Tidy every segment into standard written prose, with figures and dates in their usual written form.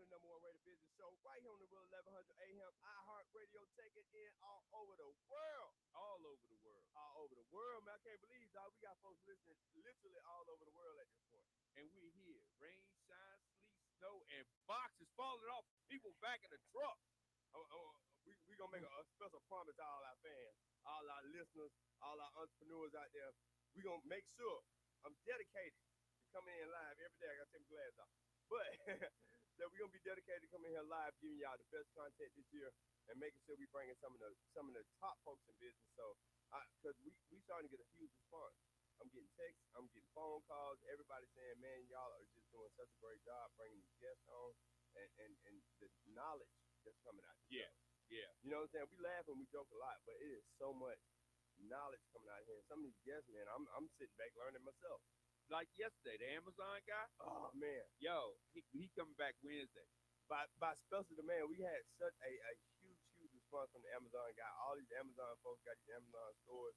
the number one rated business show right here on the Real 1100 AM iHeartRadio. Take it in all over the world. All over the world. All over the world, man. I can't believe, dog. We got folks listening literally all over the world at this point. And we're here. Rain, shine, sleet, snow, and boxes falling off. People back in the truck. We going to make a special promise to all our fans, all our listeners, all our entrepreneurs out there. We're going to make sure I'm dedicated to coming in live every day. I got to take my glasses off. But that we're going to be dedicated to coming here live, giving y'all the best content this year and making sure we bringing some of the top folks in business. So, because we starting to get a huge response. I'm getting texts, I'm getting phone calls, everybody saying, man, y'all are just doing such a great job bringing these guests on and the knowledge that's coming out. Yeah. You know what I'm saying? We laugh and we joke a lot, but it is so much knowledge coming out here. And some of these guests, man, I'm sitting back learning myself. Like yesterday, the Amazon guy. Oh, man. Yo, he coming back Wednesday. By special demand, we had such a huge response from the Amazon guy. All these Amazon folks got these Amazon stores.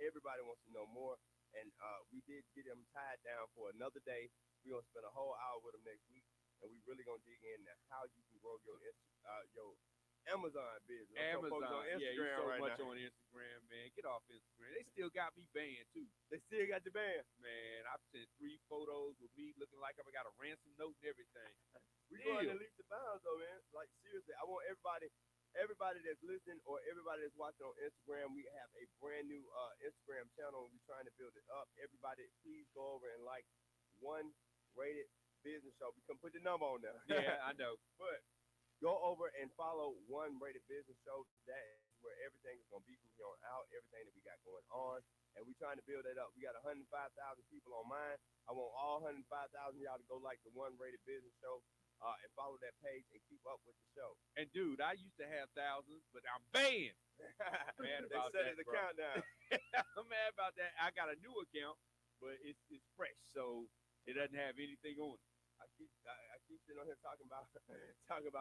Everybody wants to know more. And we did get him tied down for another day. We're going to spend a whole hour with him next week. And we really going to dig into how you can grow your Amazon business. Amazon, on Instagram yeah, you so right much now. on Instagram, man. Get off Instagram. They still got me banned, too. They still got the band. Man, I've sent 3 photos with me looking like I got a ransom note and everything. We going to leap the bounds, though, man. Like, seriously, I want everybody that's listening or everybody that's watching on Instagram, we have a brand new Instagram channel, and we're trying to build it up. Everybody, please go over and like One Rated Business Show. We can put the number on there. Yeah, I know. But go over and follow One Rated Business Show. That is where everything is going to be from here on out, everything that we got going on. And we're trying to build that up. We got 105,000 people on mine. I want all 105,000 of y'all to go like the One Rated Business Show and follow that page and keep up with the show. And, dude, I used to have thousands, but I'm banned. Mad about they set that, it the bro. countdown. I'm mad about that. I got a new account, but it's fresh, so it doesn't have anything on it. I keep sitting on here talking about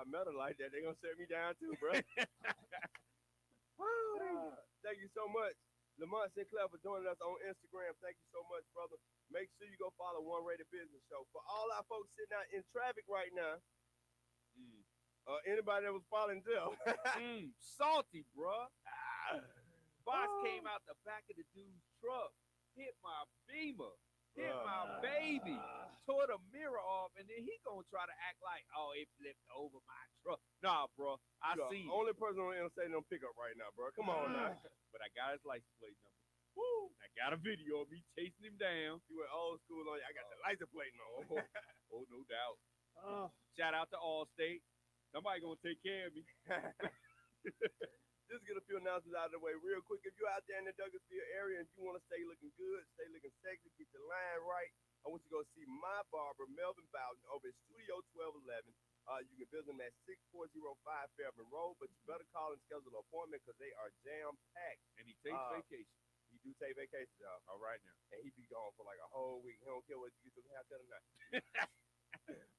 metal like that. They're going to set me down too, bro. Thank you so much, Lamont Sinclair, for joining us on Instagram. Thank you so much, brother. Make sure you go follow One Rated Business Show. For all our folks sitting out in traffic right now, anybody that was following Jeff. Salty, bro. Box came out the back of the dude's truck, hit my Beamer, hit my baby, tore the mirror off, and then he gonna try to act like, oh, it flipped over my truck. Nah, bro, I see. Only person on the interstate don't pick up right now, bro. Come on now. But I got his license plate number. Woo! I got a video of me chasing him down. You went old school on you. I got the license plate number. Oh, no doubt. Shout out to Allstate. Somebody gonna take care of me. Just get a few announcements out of the way real quick. If you're out there in the Douglasville area and you want to stay looking good, stay looking sexy, get your line right, I want you to go see my barber, Melvin Bowden, over at Studio 1211. You can visit them at 6405 Fairman Road, but you better call and schedule an appointment because they are jam-packed. And he takes vacation. He do take vacations, y'all. All right now. And he be gone for like a whole week. He don't care what you do half that or not.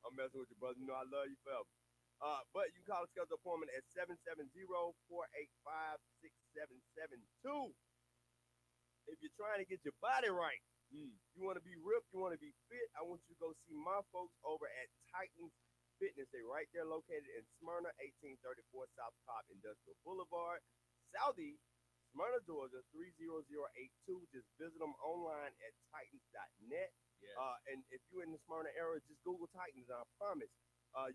I'm messing with you, brother. You know I love you forever. But you can call and schedule an appointment at 770-485-6772. If you're trying to get your body right, you want to be ripped, you want to be fit, I want you to go see my folks over at Titans Fitness. They're right there located in Smyrna, 1834 South Cobb Industrial Boulevard, Southeast, Smyrna, Georgia, 30082. Just visit them online at titans.net. Yes. And if you're in the Smyrna area, just Google Titans. I promise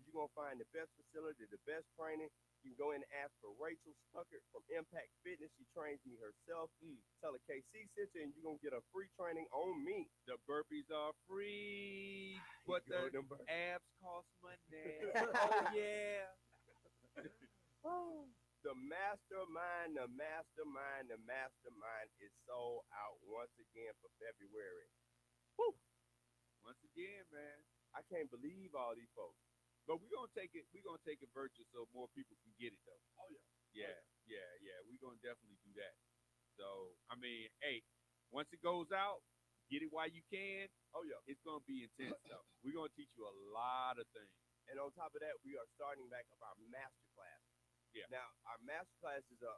you're going to find the best facility, the best training. You can go in and ask for Rachel Stuckert from Impact Fitness. She trains me herself. Tell her KC sent you, and you're going to get a free training on me. The burpees are free, but the abs cost money. Oh, yeah. The mastermind is sold out once again for February. Woo! Once again, man. I can't believe all these folks. But we're gonna take it virtual so more people can get it though. Oh yeah. Yeah. We're gonna definitely do that. So I mean, hey, once it goes out, get it while you can. Oh yeah. It's gonna be intense though. We're gonna teach you a lot of things. And on top of that, we are starting back up our master class. Yeah. Now our master class is a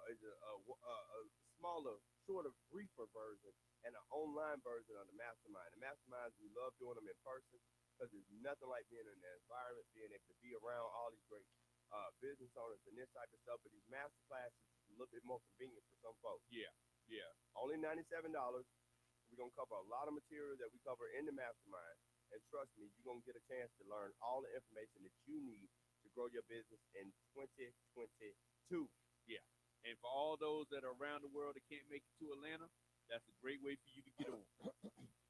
smaller, shorter, briefer version and an online version of the mastermind. The masterminds, we love doing them in person because there's nothing like being in the environment, being able to be around all all these great business owners and this type of stuff. But these master classes is a little bit more convenient for some folks. Yeah. Only $97. We're gonna cover a lot of material that we cover in the mastermind. And trust me, you're gonna get a chance to learn all the information that you need to grow your business in 2022. Yeah. And for all those that are around the world that can't make it to Atlanta, that's a great way for you to get on.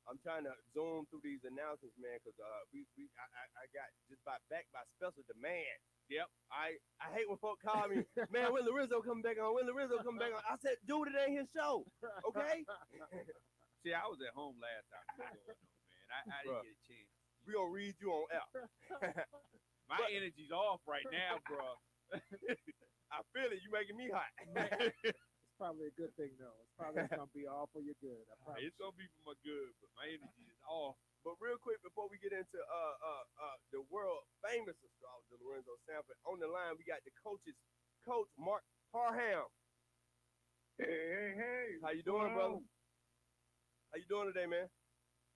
I'm trying to zoom through these announcements, man, because I got just backed by special demand. Yep. I hate when folk call me, man, when Lorenzo coming back on? When Lorenzo coming back on? I said, dude, it ain't his show, okay? See, I was at home last time it was going on, man. I didn't get a chance. We gonna read you on air. My energy's off right now, bro. I feel it. You making me hot. It's probably a good thing, though. It's probably going to be all for your good. It's going to be for my good, but my energy is off. But real quick, before we get into the world famous astrologer Lorenzo Sanford, on the line we got the coach Mark Parham. Hey. How you doing, brother? How you doing today, man?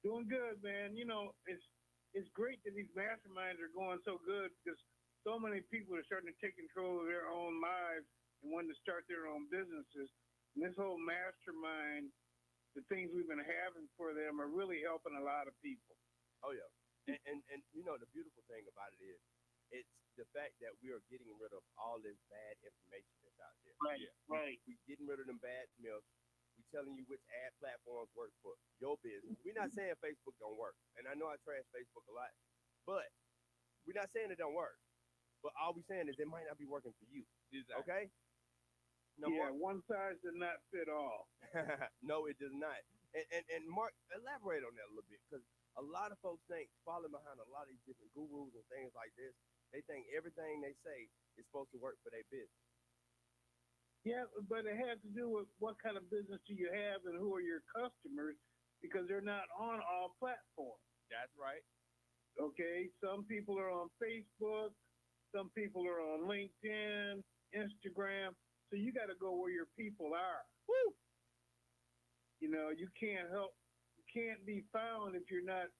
Doing good, man. You know, it's great that these masterminds are going so good because so many people are starting to take control of their own lives and wanting to start their own businesses. And this whole mastermind, the things we've been having for them are really helping a lot of people. Oh, yeah. And you know, the beautiful thing about it is it's the fact that we are getting rid of all this bad information that's out there. Right, right. We're getting rid of them bad myths. We're telling you which ad platforms work for your business. We're not saying Facebook don't work. And I know I trash Facebook a lot, but we're not saying it don't work. But all we're saying is it might not be working for you. Exactly. Okay? No, yeah, Mark, one size does not fit all. no, it does not. And Mark, elaborate on that a little bit, because a lot of folks think, falling behind a lot of these different gurus and things like this, they think everything they say is supposed to work for their business. Yeah, but it has to do with what kind of business do you have and who are your customers, because they're not on all platforms. That's right. Okay, some people are on Facebook, some people are on LinkedIn, Instagram. So you got to go where your people are. Woo! You know, you can't be found if you're not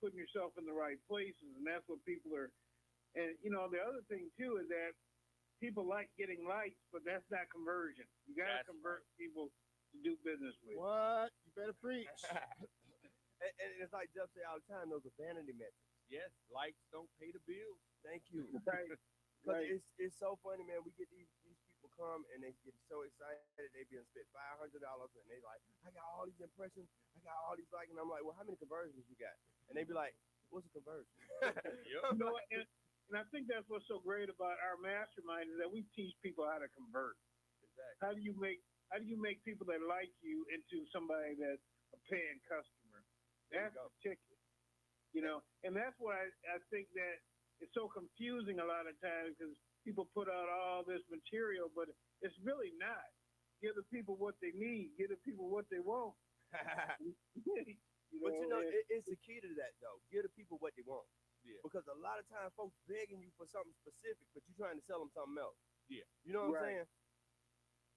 putting yourself in the right places. And that's what people are. And, you know, the other thing, too, is that people like getting likes, but that's not conversion. You got to convert people to do business with. What? You better preach. And it's like Jeff say all the time, those are vanity metrics. Yes, likes don't pay the bills. Thank you. Right. Because Right. it's so funny, man. We get these people come and they get so excited. They being spent $500 and they like, I got all these impressions. I got all these likes. And I'm like, well, how many conversions you got? And they be like, what's a conversion? Yep. You know, and I think that's what's so great about our mastermind is that we teach people how to convert. Exactly. How do you make people that like you into somebody that's a paying customer? There you That's go. the ticket. You know, and that's why I think that it's so confusing a lot of times because people put out all this material, but it's really not. Give the people what they need. Give the people what they want. But you know, it's the key to that though. Give the people what they want. Yeah. Because a lot of times folks begging you for something specific, but you're trying to sell them something else. Yeah. You know what I'm saying?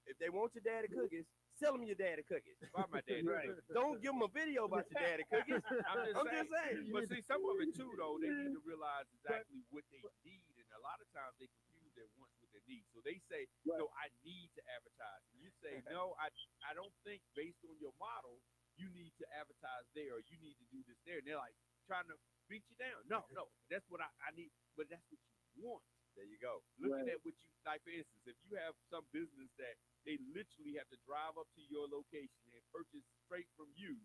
If they want your daddy cookies, sell them your daddy cookies. About my daddy. Right. Don't give them a video about your daddy cookies. I'm just saying. But see, some of it too, though, they need to realize exactly what they need, and a lot of times they confuse their wants with their needs. So they say, "No, I need to advertise." And you say, "No, I don't think based on your model, you need to advertise there, or you need to do this there." And they're like trying to beat you down. No, that's what I need, but that's what you want. There you go. Looking at what you like, for instance, if you have some business that they literally have to drive up to your location and purchase straight from you,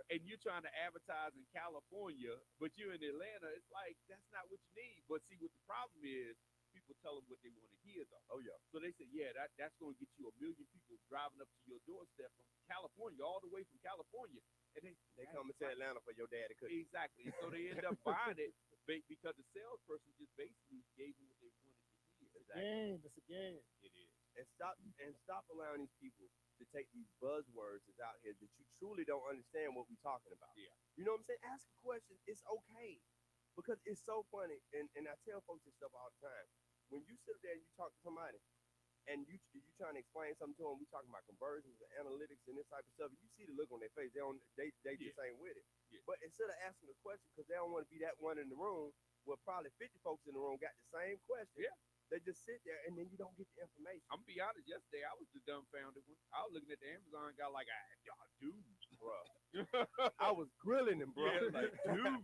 and you're trying to advertise in California, but you're in Atlanta, it's like that's not what you need. But see, what the problem is, people tell them what they want to hear, though. Oh yeah. So they say, yeah, that's going to get you 1 million people driving up to your doorstep from California, all the way from California, and They come to Atlanta for your daddy cookies. exactly. And so they end up buying it because the salesperson just basically gave them what they wanted to hear. Exactly. It's a game. It is. And stop allowing these people to take these buzzwords that's out here that you truly don't understand what we're talking about. Yeah. You know what I'm saying? Ask a question. It's okay. Because it's so funny. And I tell folks this stuff all the time. When you sit there and you talk to somebody and you trying to explain something to them. We talking about conversions and analytics and this type of stuff. You see the look on their face. They just ain't with it. Yeah. But instead of asking the question, because they don't want to be that one in the room, well, probably 50 folks in the room got the same question. Yeah. They just sit there and then you don't get the information. I'm gonna be honest. Yesterday, I was the dumbfounded one. I was looking at the Amazon guy like, y'all dudes, Bro. I was grilling him, bro. Yeah, like, dude.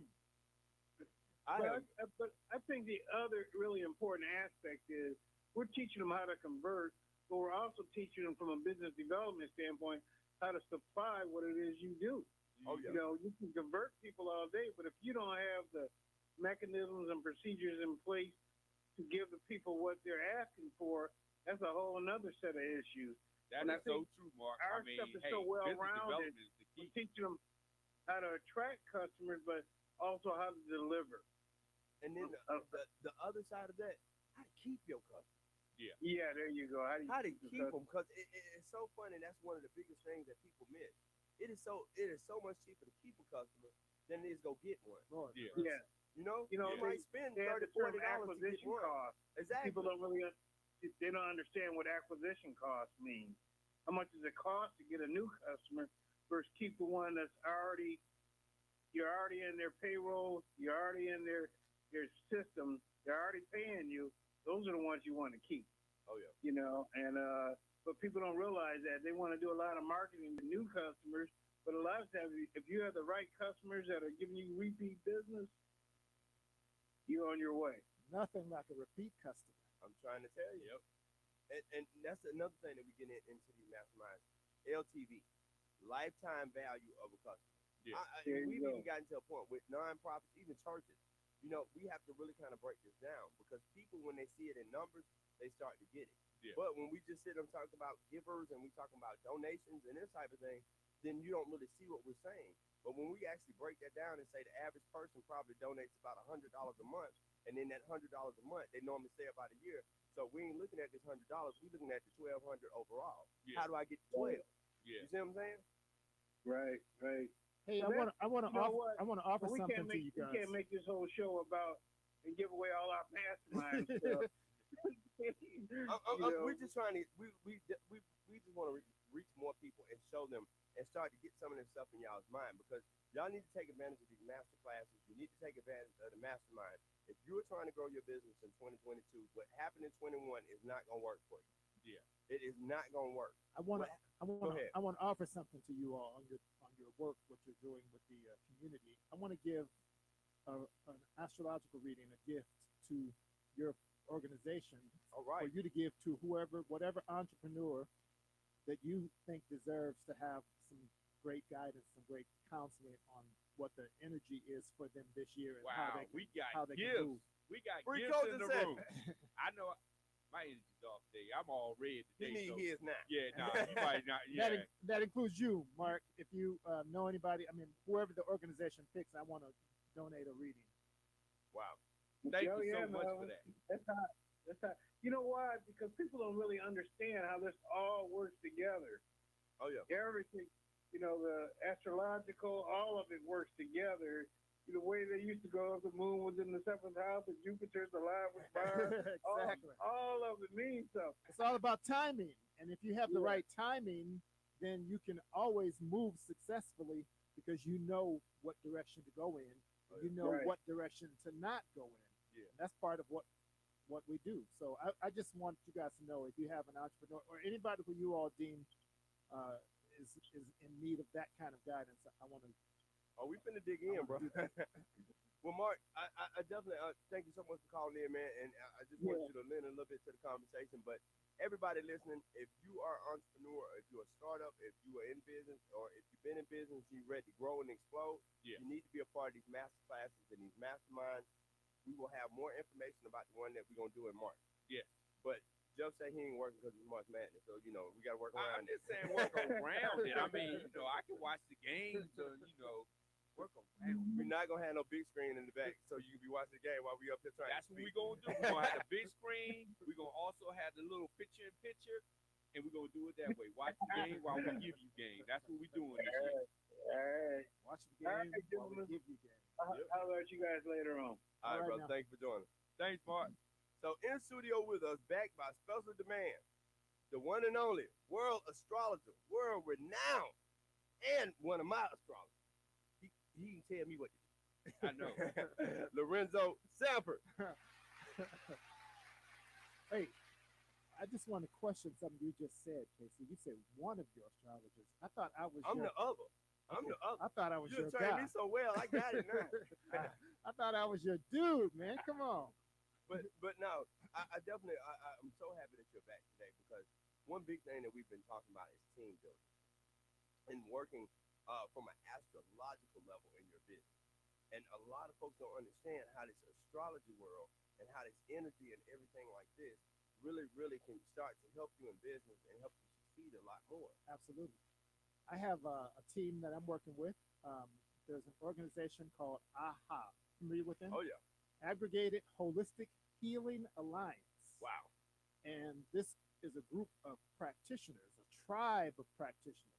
But I think the other really important aspect is we're teaching them how to convert, but we're also teaching them from a business development standpoint how to supply what it is you do. Oh, yeah. You know, you can convert people all day, but if you don't have the mechanisms and procedures in place to give the people what they're asking for, that's a whole another set of issues. That And is so true, Mark. Our I mean, stuff is hey, so well business rounded. development is the key. We're teaching them how to attract customers, but also how to deliver. And then the other side of that, how to keep your customer. Yeah, there you go. How to keep them, because it's so funny. That's one of the biggest things that people miss. It is so much cheaper to keep a customer than it is go get one. Lord, Yeah. Yeah. You know, Yeah. you might spend They have $30, the term $40 to get acquisition one. cost. Exactly. People don't really they don't understand what acquisition cost means. How much does it cost to get a new customer versus keep the one that's you're already in their payroll, you're already in their system, they're already paying you. Those are the ones you want to keep. Oh yeah. You know, and but people don't realize that. They want to do a lot of marketing to new customers, but a lot of times if you have the right customers that are giving you repeat business, you're on your way. nothing like a repeat customer. I'm trying to tell you. Yep. And that's another thing that we get into these masterminds. LTV, lifetime value of a customer. Yeah. We've even gotten to a point with nonprofits, even churches. You know, we have to really kind of break this down, because people, when they see it in numbers, they start to get it. Yeah. But when we just sit and talk about givers and we talking about donations and this type of thing, then you don't really see what we're saying. But when we actually break that down and say the average person probably donates about $100 a month, and then that $100 a month, they normally stay about a year. So we ain't looking at this $100, we're looking at the $1,200 overall. Yeah. How do I get to 12? Yeah. You see what I'm saying? Right, right. Hey, So I want to offer we something can't to make you guys. we can't make this whole show about and give away all our mastermind stuff. We're just trying to we just want to reach more people and show them and start to get some of this stuff in y'all's mind, because y'all need to take advantage of these master classes. You need to take advantage of the mastermind. If you're trying to grow your business in 2022, what happened in 21 is not going to work for you. Yeah. It is not going to work. I want Go ahead. to offer something to you all on your work, what you're doing with the community. I want to give an astrological reading, a gift to your organization, All for right. you to give to whatever entrepreneur that you think deserves to have some great guidance, some great counseling on what the energy is for them this year and how Wow. they We got how they can gifts. move. We got Free gifts codes in and the seven. room. I know my energy's off today. I'm all red He today. need So, his now. yeah, nah, you might not. Yeah. That includes you, Mark. If you know anybody, I mean, whoever the organization picks, I want to donate a reading. Wow. Thank Oh, you yeah, so much man. for that. That's hot. That's hot. You know why? Because people don't really understand how this all works together. Oh yeah. Everything, you know, the astrological, all of it works together. The way they used to go, if the moon was in the 7th house and Jupiter's alive with Mars, Exactly. all of it means something. It's all about timing. And if you have the Yeah. right timing, then you can always move successfully because you know what direction to go in. You know Right. what direction to not go in. Yeah. And that's part of what we do. So I just want you guys to know, if you have an entrepreneur or anybody who you all deem is in need of that kind of guidance, I want to. Oh, we finna dig in, bro. Well, Mark, I definitely thank you so much for calling in, man. And I just want you to lend a little bit to the conversation. But everybody listening, if you are an entrepreneur, if you're a startup, if you are in business, or if you've been in business, you're ready to grow and explode, Yeah. you need to be a part of these master classes and these masterminds. We will have more information about the one that we're going to do in March. Yeah. But Jeff said he ain't working because it's March Madness. So, you know, we got to work I'm around it. just saying, work around it. I mean, you know, I can watch the games, and work around it. We're not going to have no big screen in the back so you can be watching the game while we up here trying That's to what speak. we're going to do. We're going to have the big screen. We're going to also have the little picture-in-picture, and we're going to do it that way. Watch the game while we give you game. That's what we're doing this year. All right. Watch the All right, game while we gentlemen. give you game. How about you guys later on? All right, All right brother. now. Thanks for joining us. Thanks, Mark. So in studio with us, backed by special demand, the one and only world astrologer, world renowned, and one of my astrologers. He can tell me what to do. I know. Lorenzo Sanford. Hey, I just want to question something you just said, Casey. You said one of your astrologers. I thought I was I'm your. the other. I'm the other. I thought I was You your trained guy. me so well, I got it now. I thought I was your dude, man. Come on. But no, I definitely I'm so happy that you're back today because one big thing that we've been talking about is team building and working from an astrological level in your business. And a lot of folks don't understand how this astrology world and how this energy and everything like this really, really can start to help you in business and help you succeed a lot more. Absolutely. I have a team that I'm working with. There's an organization called AHA. Familiar with them? Oh yeah. Aggregated Holistic Healing Alliance. Wow. And this is a group of practitioners, a tribe of practitioners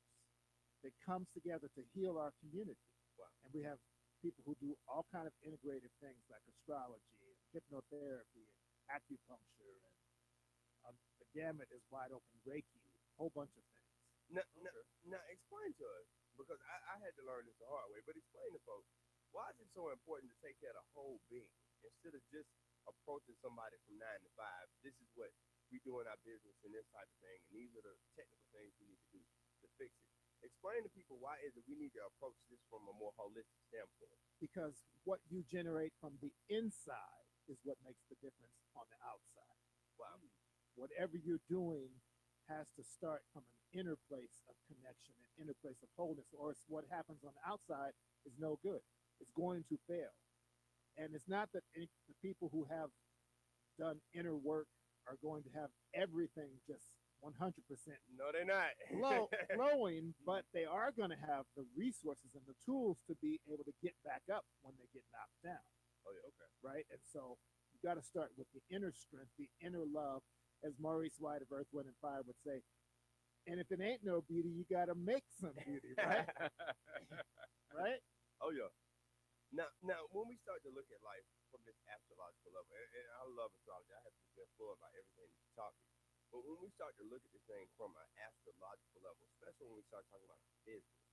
that comes together to heal our community. Wow. And we have people who do all kind of integrative things like astrology and hypnotherapy and acupuncture and the gamut is wide open, Reiki, a whole bunch of things. Now explain to us, because I had to learn this the hard way, but explain to folks, why is it so important to take care of the whole being instead of just approaching somebody from 9 to 5? This is what we do in our business and this type of thing, and these are the technical things we need to do to fix it. Explain to people why is it we need to approach this from a more holistic standpoint. Because what you generate from the inside is what makes the difference on the outside. Wow. Whatever you're doing has to start from an inner place of connection, an inner place of wholeness, or it's what happens on the outside is no good. It's going to fail. And it's not that the people who have done inner work are going to have everything just 100% No, they're not. flowing, but they are going to have the resources and the tools to be able to get back up when they get knocked down. Oh yeah, okay. Right? And so you got to start with the inner strength, the inner love, as Maurice White of Earth, Wind, and Fire would say. And if it ain't no beauty, you got to make some beauty, right? Right? Oh yeah. Now, when we start to look at life from this astrological level, and I love astrology, I have to be full about everything you talk to. But when we start to look at this thing from an astrological level, especially when we start talking about business,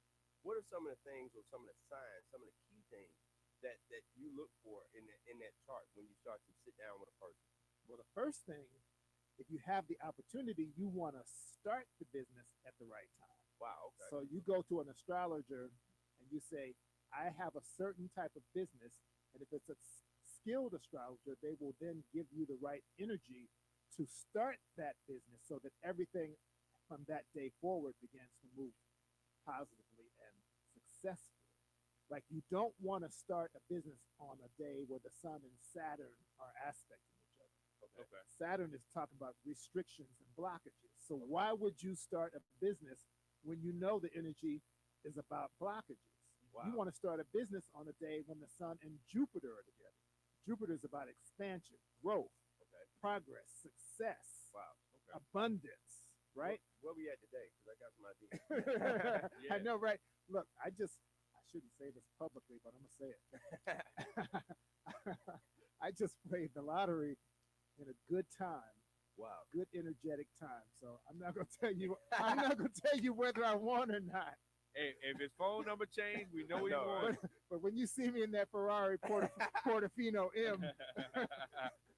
what are some of the things or some of the signs, some of the key things that you look for in that chart when you start to sit down with a person? Well, the first thing, if you have the opportunity, you want to start the business at the right time. Wow, okay. So you go to an astrologer and you say, I have a certain type of business, and if it's a skilled astrologer, they will then give you the right energy to start that business so that everything from that day forward begins to move positively and successfully. Like you don't want to start a business on a day where the sun and Saturn are aspecting each other. Okay. Saturn is talking about restrictions and blockages. So why would you start a business when you know the energy is about blockages? Wow. You want to start a business on a day when the sun and Jupiter are together. Jupiter is about expansion, growth, Okay. progress, success, Wow. Okay. abundance, right? Where we at today? Because I got some ideas. I know, right? Look, I shouldn't say this publicly, but I'm going to say it. I just played the lottery in a good time, Wow. good energetic time. So I'm not going to tell you, whether I won or not. Hey, if his phone number changed, we know he No, won. But when you see me in that Ferrari Portofino M,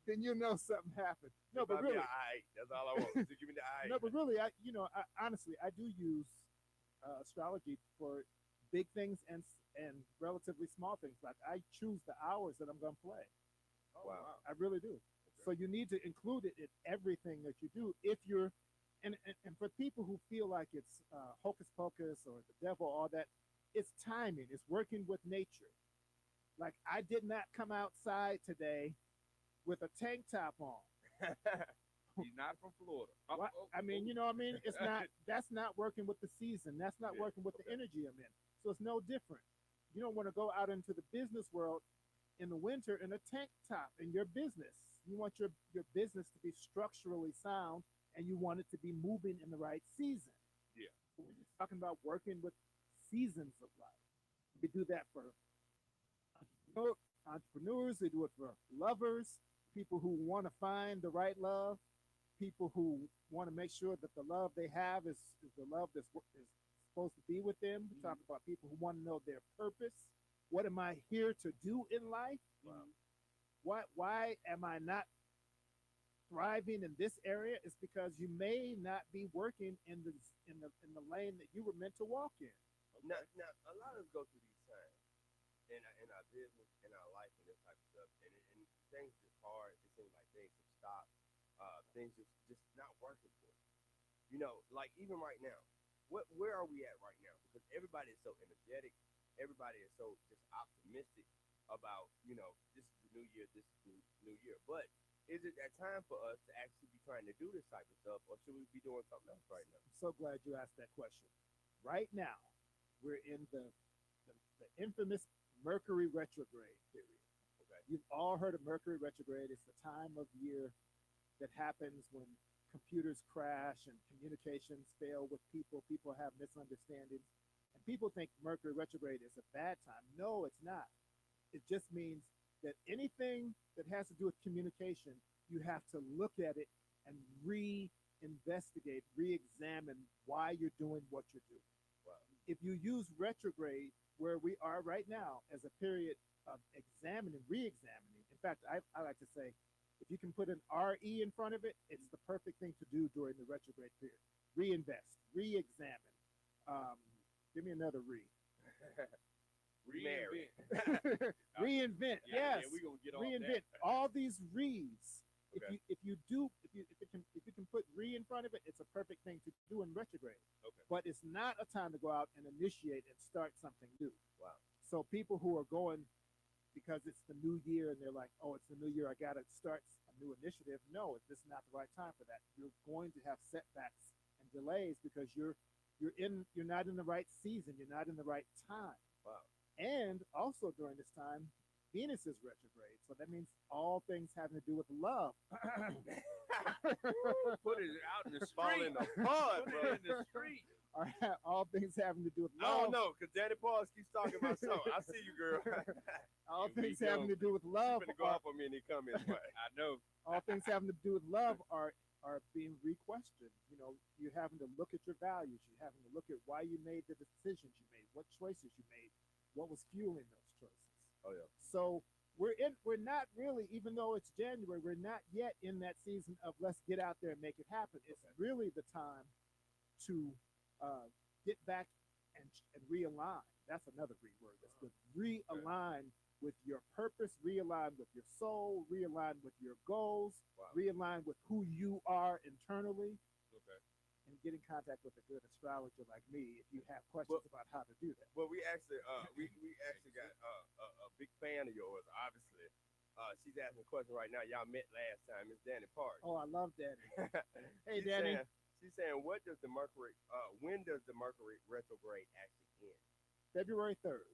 then you know something happened. No, but really, that's all I want. Just give me the eye. no, but really, honestly, I do use astrology for big things and relatively small things. Like I choose the hours that I'm going to play. Oh, wow. I really do. So you need to include it in everything that you do. If you're, and for people who feel like it's hocus pocus or the devil, all that, it's timing. It's working with nature. Like I did not come outside today with a tank top on. He's not from Florida. I mean, you know what I mean? It's not, that's not working with the season. That's not working with the energy I'm in. So it's no different. You don't want to go out into the business world in the winter in a tank top in your business. You want your business to be structurally sound and you want it to be moving in the right season. Yeah. So we're just talking about working with seasons of life. We do that for entrepreneurs, they do it for lovers, people who want to find the right love, people who want to make sure that the love they have is the love is supposed to be with them. We talk about people who want to know their purpose. What am I here to do in life? Why am I not thriving in this area? It's because you may not be working in the lane that you were meant to walk in. Now, a lot of us go through these times in our business, in our life, and this type of stuff, and things just hard. It seems like things have stopped. Things just not working for us. You know, like even right now, where are we at right now? Because everybody is so energetic. Everybody is so just optimistic about, you know, this is the new year, this is the new year. But is it that time for us to actually be trying to do this type of stuff, or should we be doing something else right now? I'm so glad you asked that question. Right now, we're in the infamous Mercury retrograde period. Okay. You've all heard of Mercury retrograde. It's the time of year that happens when computers crash and communications fail with people. People have misunderstandings. And people think Mercury retrograde is a bad time. No, it's not. It just means that anything that has to do with communication, you have to look at it and re-investigate, re-examine why you're doing what you're doing. Wow. If you use retrograde, where we are right now, as a period of examining, re-examining. In fact, I like to say, if you can put an RE in front of it, it's the perfect thing to do during the retrograde period. Reinvest, re-examine. Give me another re. Remarry. Reinvent. Yeah, Yes. we gonna get on Reinvent. that. All these re's. Okay. If you can put re in front of it, it's a perfect thing to do in retrograde. Okay. But it's not a time to go out and initiate and start something new. Wow. So people who are going because it's the new year and they're like, oh, it's the new year, I gotta start a new initiative. No, this is not the right time for that. You're going to have setbacks and delays because you're not in the right season, you're not in the right time. Wow. And also during this time, Venus is retrograde. So that means all things having to do with love. Put it out in the Fall street. in the mud, Put bro. it in the street. All things having to do with I don't love. know, because Danny Pauls keeps talking about something. I see you, girl. All Here we things having go. to do with love. He's gonna go off on me and he come his way. I know. All things having to do with love are being re-questioned. You know, you're having to look at your values. You're having to look at why you made the decisions you made, what choices you made, what was fueling those choices. Oh yeah. So we're not really, even though it's January, we're not yet in that season of let's get out there and make it happen. It's really the time to get back and realign. That's another Greek word. That's good. Realign with your purpose, realign with your soul, realign with your goals, Wow. realign with who you are internally, Okay. and get in contact with a good astrologer like me if you have questions about how to do that. Well, we actually got a big fan of yours, obviously. She's asking a question right now. Y'all met last time. It's Danny Park. Oh, I love Danny. Hey, She's Danny. She's saying, when does the Mercury retrograde actually end? February 3rd.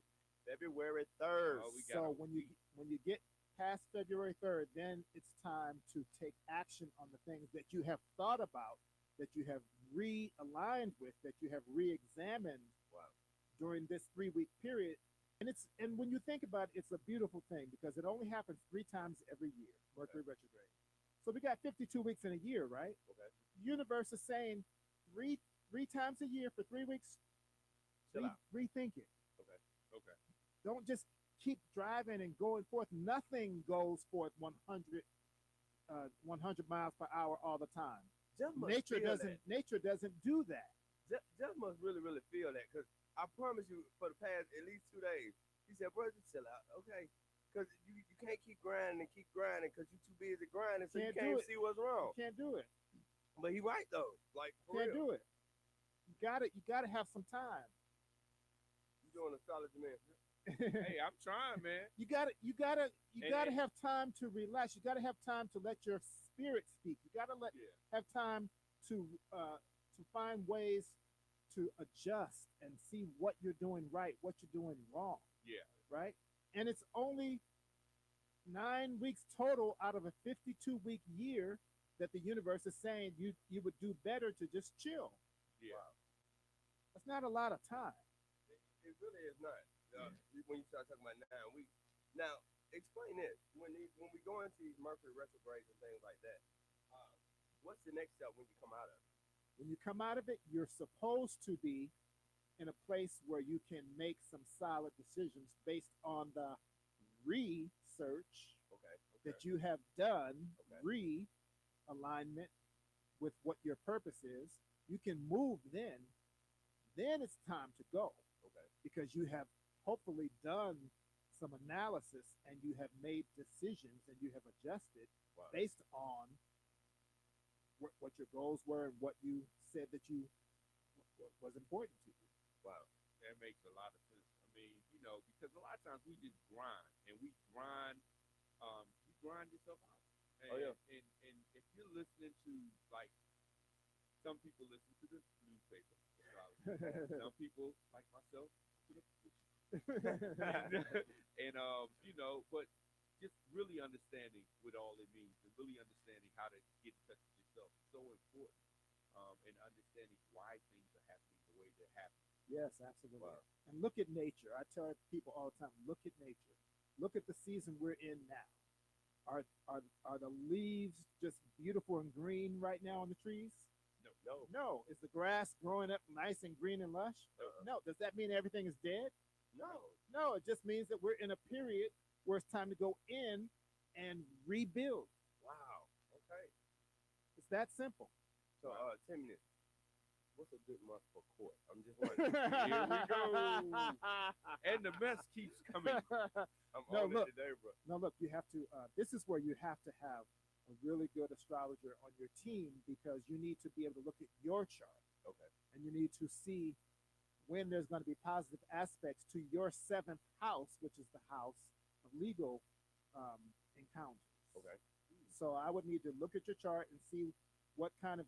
February 3rd. Oh, we got So when you get past February 3rd, then it's time to take action on the things that you have thought about, that you have realigned with, that you have re-examined Wow. during this 3-week period. And when you think about it, it's a beautiful thing because it only happens 3 times every year, Mercury retrograde. So we got 52 weeks in a year, right? Okay. The universe is saying three times a year for 3 weeks, Chill out. rethink it. Okay. Don't just keep driving and going forth. Nothing goes forth 100 miles per hour all the time. Just must Nature feel doesn't. that. Nature doesn't do that. Just must really, really feel that, because I promise you, for the past at least 2 days, he said, "Bro, just chill out, okay? Because you can't keep grinding because you're too busy grinding, so you Can't do can't it. see what's wrong." You can't do it. But he right though, like for Can't real. do it. You gotta have some time. You doing astrology, man? Hey, I'm trying, man. You gotta And- have time to relax. You gotta have time to let your spirit speak. You gotta have time to find ways to adjust and see what you're doing right, what you're doing wrong. Yeah. Right? And it's only 9 weeks total out of a 52-week year that the universe is saying you would do better to just chill. Yeah. Wow. That's not a lot of time. It really is not. When you start talking about 9 weeks. Now, explain this. When we go into these Mercury retrogrades and things like that, what's the next step when you come out of it? When you come out of it, you're supposed to be in a place where you can make some solid decisions based on the research Okay. that you have done, Okay. realignment with what your purpose is. You can move then. Then it's time to go Okay. because you have hopefully done some analysis and you have made decisions and you have adjusted Wow. based on what your goals were and what you said that you what was important to you. Wow. That makes a lot of sense. I mean, you know, because a lot of times we just grind and we grind yourself out. And, Oh, yeah. And if you're listening to, like, some people listen to the newspaper, some people, like myself, to the and you know, but just really understanding what all it means and really understanding how to get in touch with yourself is so important. And understanding why things are happening the way they're happening. Yes, absolutely. Wow. And look at nature. I tell people all the time, look at nature. Look at the season we're in now. Are the leaves just beautiful and green right now on the trees? No. No. Is the grass growing up nice and green and lush? No. Does that mean everything is dead? No. No. It just means that we're in a period where it's time to go in and rebuild. Wow. Okay. It's that simple. So, 10 minutes. What's a good month for court? I'm just wondering. Here we go. And the mess keeps coming. I'm No, on look. it today, bro. Now, look, you have to, this is where you have to have a really good astrologer on your team because you need to be able to look at your chart Okay. and you need to see when there's going to be positive aspects to your seventh house, which is the house of legal encounters. Okay. So I would need to look at your chart and see what kind of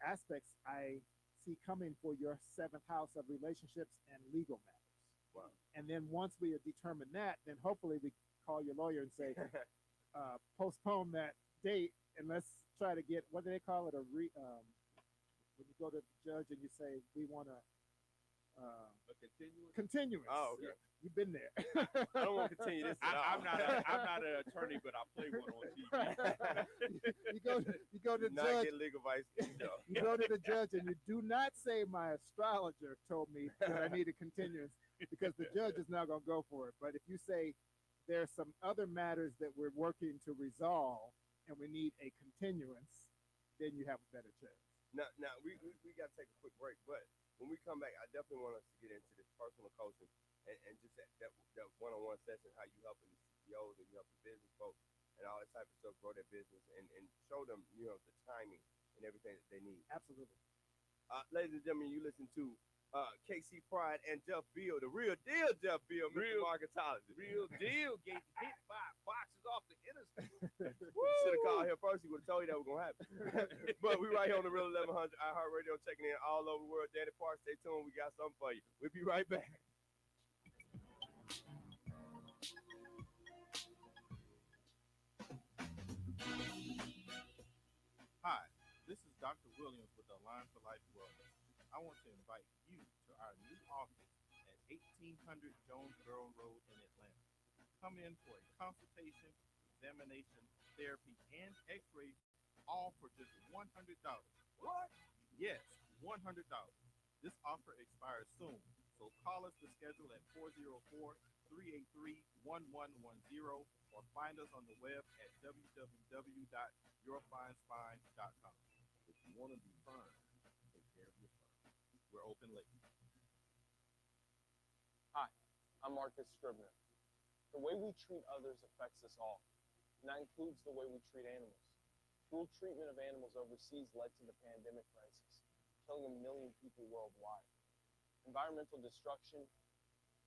aspects I see coming for your seventh house of relationships and legal matters. Wow. And then once we determine that, then hopefully we call your lawyer and say, postpone that date and let's try to get, what do they call it? When you go to the judge and you say, we want to A continuous. continuance. Oh, okay. You've been there. I don't want to continue this at all. I'm not an attorney, but I play one on TV. you go to the Not judge. get legal advice. No. You go to the judge and you do not say my astrologer told me that I need a continuance because the judge is not going to go for it. But if you say there's some other matters that we're working to resolve and we need a continuance, then you have a better chance. Now we got to take a quick break, but when we come back, I definitely want us to get into this personal coaching and just that one-on-one session, how you helping the CEOs and you helping business folks and all that type of stuff grow their business and show them, you know, the timing and everything that they need. Absolutely. Ladies and gentlemen, you listen to KC Pride and Jeff Beal, the real deal Jeff Beal, Mr. Real- Marketologist. Real deal. Getting hit by boxes off the interstate. Should have called here first. He would have told you that was going to happen. But we right here on the Real 1100 iHeartRadio, checking in all over the world. Danny Park, stay tuned. We got something for you. We'll be right back. Hi, this is Dr. Williams with Align for Life Wellness. I want to invite you to our new office at 1800 Jonesboro Road in Atlanta. Come in for a consultation, examination, therapy, and x-ray, all for just $100. What? Yes, $100. This offer expires soon, so call us to schedule at 404-383-1110 or find us on the web at www.yourfinespine.com. If you want to be fine, take care of your spine. We're open late. Hi, I'm Marcus Scribner. The way we treat others affects us all, and that includes the way we treat animals. Cruel treatment of animals overseas led to the pandemic crisis, killing 1 million people worldwide. Environmental destruction,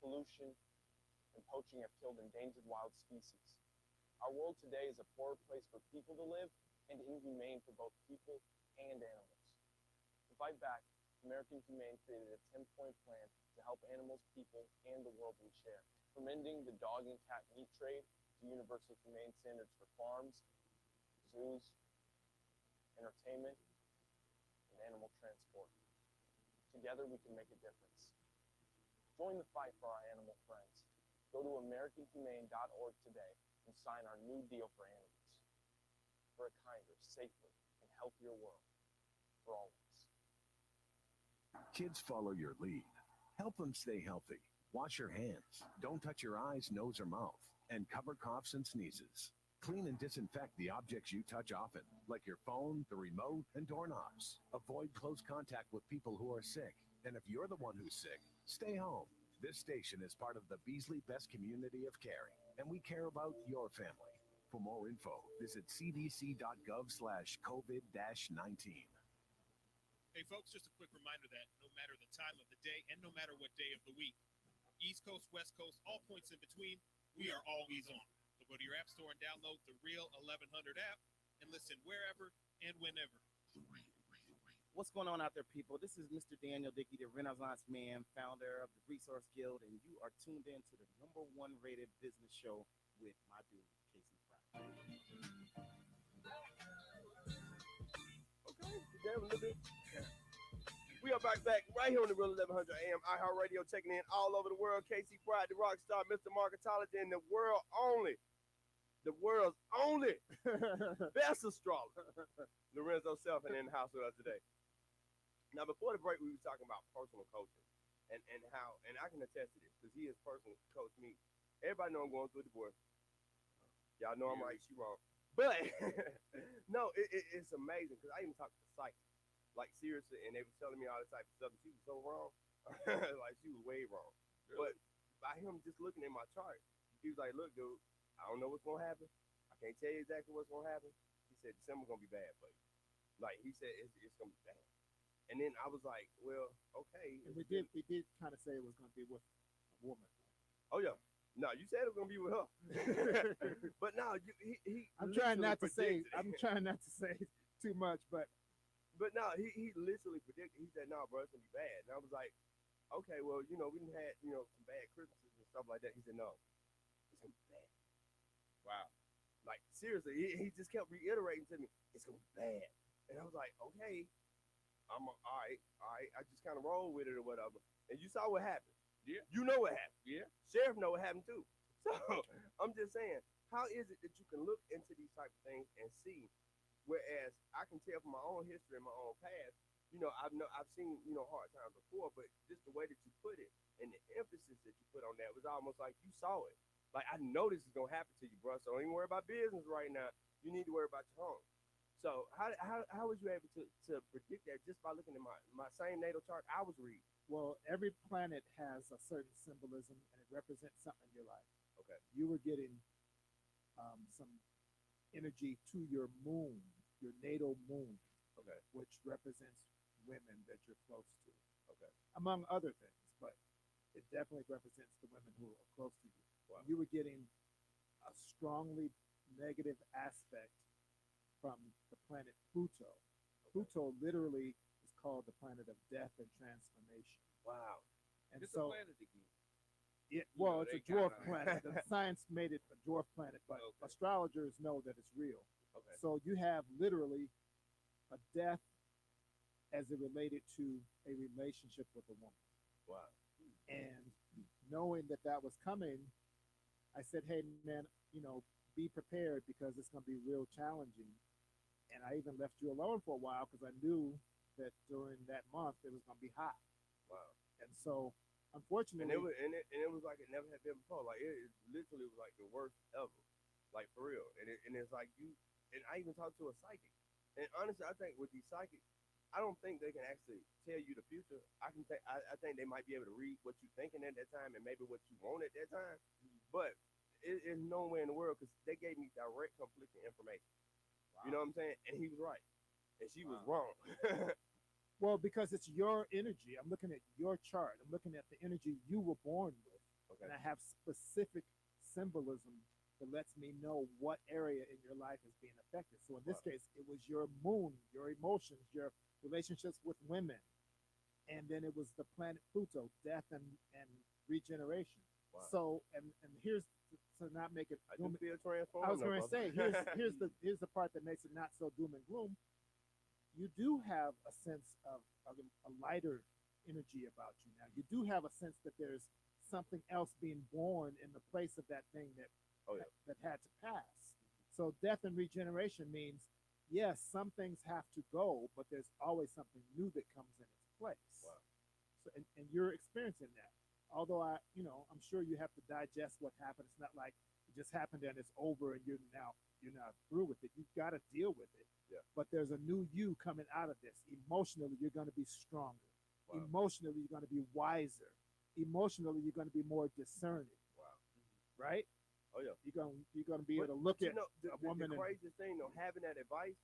pollution, and poaching have killed endangered wild species. Our world today is a poorer place for people to live and inhumane for both people and animals. To fight back, American Humane created a 10-point plan to help animals, people, and the world we share. From ending the dog and cat meat trade to universal humane standards for farms, zoos, entertainment, and animal transport. Together we can make a difference. Join the fight for our animal friends. Go to AmericanHumane.org today and sign our new deal for animals. For a kinder, safer, and healthier world for all of us. Kids follow your lead. Help them stay healthy. Wash your hands. Don't touch your eyes, nose, or mouth. And cover coughs and sneezes. Clean and disinfect the objects you touch often, like your phone, the remote, and doorknobs. Avoid close contact with people who are sick. And if you're the one who's sick, stay home. This station is part of the Beasley Best Community of Caring, and we care about your family. For more info, visit cdc.gov/COVID-19. Hey folks, just a quick reminder that no matter the time of the day and no matter what day of the week, East Coast, West Coast, all points in between, we are always on. So go to your app store and download the Real 1100 app and listen wherever and whenever. What's going on out there, people? This is Mr. Daniel Dickey, the Renaissance Man, founder of the Resource Guild, and you are tuned in to the #1 rated business show with my dude, Casey Fry. Okay, damn a little bit. We are back right here on the Real 1100 AM iHeartRadio, checking in all over the world. Casey Pride, the rock star, Mr. Marketology, and the world's only best astrologer, Lorenzo Selfin, in the house with us today. Now, before the break, we were talking about personal coaching and how, and I can attest to this because he has personally coached me. Everybody know I'm going through a divorce. Y'all know I'm right, she wrong. But no, it's amazing because I even talked to the psychic. Like, seriously, and they were telling me all this type of stuff, and she was so wrong. Like, she was way wrong. But by him just looking at my chart, he was like, look, dude, I don't know what's going to happen. I can't tell you exactly what's going to happen. He said, December's going to be bad for you. Like, he said, it's going to be bad. And then I was like, well, okay. And we did kind of say it was going to be with a woman. Oh, yeah. No, you said it was going to be with her. But no, I'm trying not to say too much, but no, he literally predicted. He said, no, bro, it's going to be bad. And I was like, okay, well, we done had, some bad Christmases and stuff like that. He said, no, it's going to be bad. Wow. Like, seriously, he just kept reiterating to me, it's going to be bad. And I was like, okay, I'm all right. I just kind of roll with it or whatever. And you saw what happened. Yeah. You know what happened. Yeah. Sheriff know what happened too. So I'm just saying, how is it that you can look into these type of things and see, whereas I can tell from my own history and my own past, I've seen, hard times before, but just the way that you put it and the emphasis that you put on that was almost like you saw it. Like, I know this is going to happen to you, bro. So don't even worry about business right now. You need to worry about your home. So how was you able to predict that just by looking at my same natal chart I was reading? Well, every planet has a certain symbolism, and it represents something in your life. Okay. You were getting some energy to your moon, your natal moon, okay, which represents women that you're close to, okay, among other things, but it definitely represents the women who are close to you. Wow. You were getting a strongly negative aspect from the planet Pluto. Okay. Pluto literally is called the planet of death and transformation. Wow. And It's so, a planet again. it's a they dwarf kinda- planet. The science made it a dwarf planet, but Okay. astrologers know that it's real. Okay. So you have literally a death as it related to a relationship with a woman. Wow. And knowing that was coming, I said, hey, man, be prepared because it's going to be real challenging. And I even left you alone for a while because I knew that during that month it was going to be hot. Wow. And so, unfortunately, and it was like it never had been before. Like, it literally was like the worst ever. Like, for real. And it's like and I even talked to a psychic. And honestly, I think with these psychics, I don't think they can actually tell you the future. I think they might be able to read what you're thinking at that time and maybe what you want at that time. But it's nowhere in the world because they gave me direct conflicting information. Wow. You know what I'm saying? And he was right. And she was wrong. well, because it's your energy. I'm looking at your chart. I'm looking at the energy you were born with. Okay. And I have specific symbolism that lets me know what area in your life is being affected. So in this case, it was your moon, your emotions, your relationships with women. And then it was the planet Pluto, death and regeneration. Wow. So, and here's to not make it I do feel transformed. I was going to say, here's the part that makes it not so doom and gloom. You do have a sense of a lighter energy about you now. You do have a sense that there's something else being born in the place of that thing that had to pass. So death and regeneration means yes, some things have to go, but there's always something new that comes in its place. Wow. So, and you're experiencing that. Although I'm sure you have to digest what happened. It's not like it just happened and it's over and you're not through with it. You've got to deal with it. Yeah. But there's a new you coming out of this. Emotionally, you're going to be stronger. Wow. Emotionally, you're going to be wiser. Emotionally, you're going to be more discerning. Wow. Right? Oh yeah. You're going to be able to look at the a woman. The craziest thing, though, having that advice,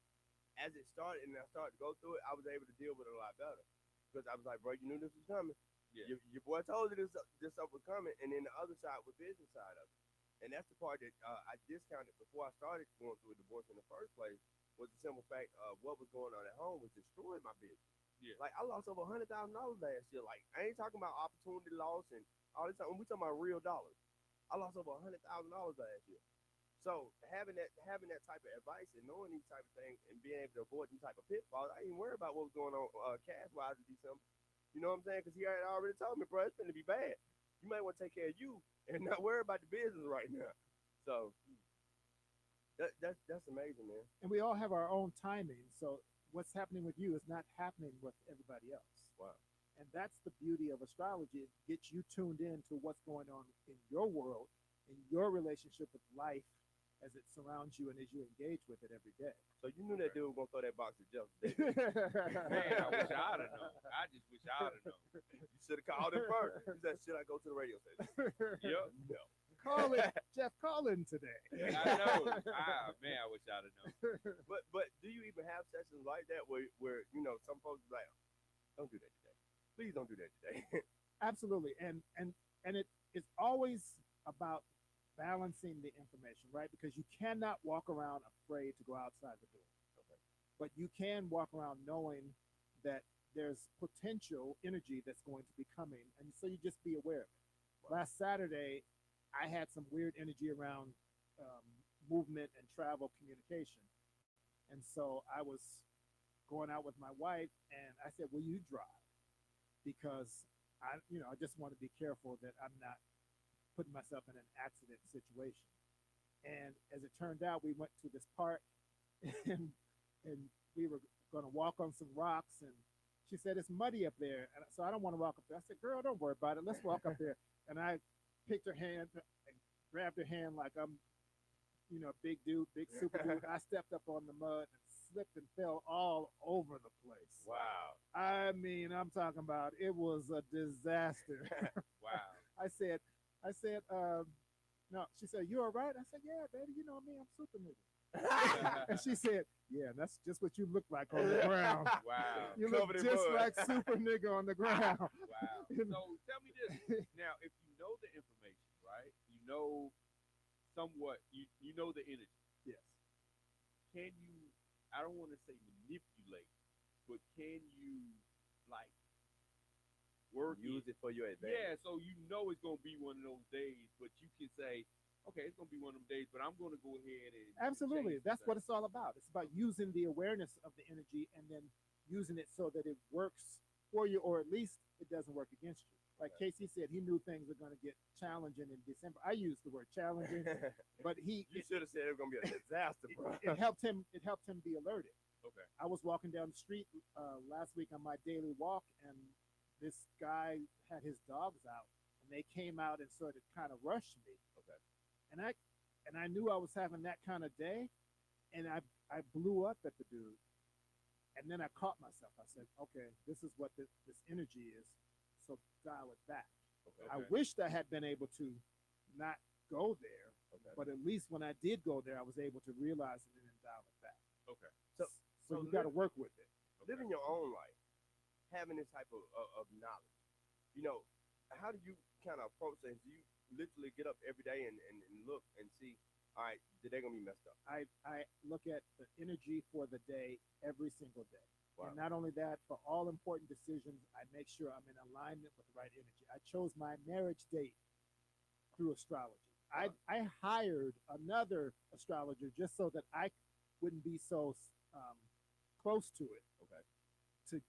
as it started and I started to go through it, I was able to deal with it a lot better because I was like, bro, you knew this was coming. Yeah. Your boy told you this stuff was coming, and then the other side was business side of it, and that's the part that I discounted before I started going through a divorce in the first place. Was the simple fact of what was going on at home was destroying my business. Yeah. Like I lost over $100,000 last year. Like I ain't talking about opportunity loss and all this. We talking about real dollars. I lost over $100,000 last year. So having that type of advice and knowing these type of things and being able to avoid these type of pitfalls, I ain't worried about what was going on cash wise in December. You know what I'm saying? Because he had already told me, bro, it's going to be bad. You might want to take care of you and not worry about the business right now. So that's amazing, man. And we all have our own timing. So what's happening with you is not happening with everybody else. Wow. And that's the beauty of astrology. It gets you tuned in to what's going on in your world, in your relationship with life as it surrounds you and as you engage with it every day. So you knew that dude was going to throw that box at Jeff today. Man, I wish I'd have known. I just wish I'd have known. You should have called him first. He said, should I go to the radio station? Yep. No. Call it, Jeff, call in today. I know. Man, I wish I'd have known. But do you even have sessions like that where some folks are like, don't do that today. Please don't do that today. Absolutely. And it is always about balancing the information, right? Because you cannot walk around afraid to go outside the door. Okay. But you can walk around knowing that there's potential energy that's going to be coming. And so you just be aware of it. Wow. Last Saturday, I had some weird energy around movement and travel communication. And so I was going out with my wife and I said, will you drive? Because I just want to be careful that I'm not putting myself in an accident situation. And as it turned out, we went to this park and we were going to walk on some rocks. And she said, it's muddy up there. And so I don't want to walk up there. I said, girl, don't worry about it. Let's walk up there. And I picked her hand and grabbed her hand like I'm, big dude, big super dude. I stepped up on the mud and slipped and fell all over the place. Wow. I mean, I'm talking about it was a disaster. Wow. I said, no, she said, you all right? I said, yeah, baby, you know me, I'm super nigga. And she said, yeah, that's just what you look like on the ground. Wow. You look just like super nigga on the ground. Wow. So tell me this. Now, if you know the information, right? You know somewhat, you know the energy. Yes. Can you, I don't want to say manipulate, but can you, like, Use it for your advantage? Yeah, so you know it's going to be one of those days, but you can say, okay, it's going to be one of them days, but I'm going to go ahead and absolutely. That's what it's all about. It's about using the awareness of the energy and then using it so that it works for you, or at least it doesn't work against you. Like Casey said, he knew things were going to get challenging in December. I used the word challenging, but you should have said it was going to be a disaster, bro. It helped him be alerted. Okay. I was walking down the street last week on my daily walk, and this guy had his dogs out, and they came out and sort of kind of rushed me. Okay. And I knew I was having that kind of day, and I blew up at the dude. And then I caught myself. I said, okay, this is what this energy is, so dial it back. Okay. I wished I had been able to not go there, Okay. but at least when I did go there, I was able to realize it and then dial it back. Okay. So you got to work with it. Living your own life, having this type of knowledge, how do you kind of approach things? Do you literally get up every day and look and see, all right, today gonna be messed up? I look at the energy for the day every single day. Wow. And not only that, for all important decisions, I make sure I'm in alignment with the right energy. I chose my marriage date through astrology. Wow. I hired another astrologer just so that I wouldn't be so close to it. Okay. To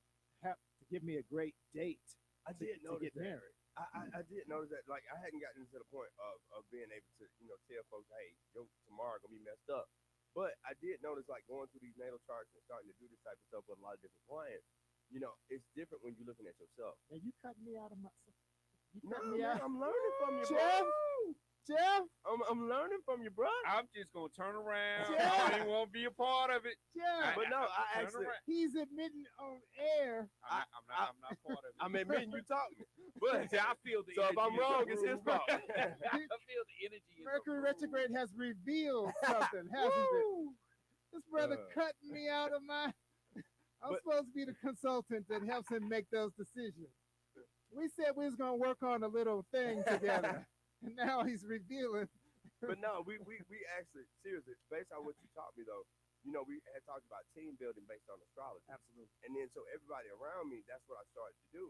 give me a great date I to did notice get that. married. I did notice that. Like, I hadn't gotten to the point of being able to, tell folks, hey, tomorrow gonna be messed up. But I did notice, like, going through these natal charts and starting to do this type of stuff with a lot of different clients, you know, it's different when you're looking at yourself. And you cut me out of my. You No, cut me man, out. I'm learning from you, Jeff? bro. Jeff, I'm learning from you, bro. I'm just gonna turn around. Yeah. I don't even want to be a part of it. Jeff, But no, I Turn actually, around. he's admitting on air. I'm not part of it. I'm admitting you taught me. But See, I feel the so if energy I'm is wrong, a it's his groove. fault. I feel the energy. is a Mercury groove. retrograde has revealed something, hasn't it? This brother cutting me out of my. I'm But- supposed to be the consultant that helps him make those decisions. We said we was gonna work on a little thing together, and now he's revealing. But no, we actually, seriously, based on what you taught me though, you know, we had talked about team building based on astrology. Absolutely. And then so everybody around me, that's what I started to do.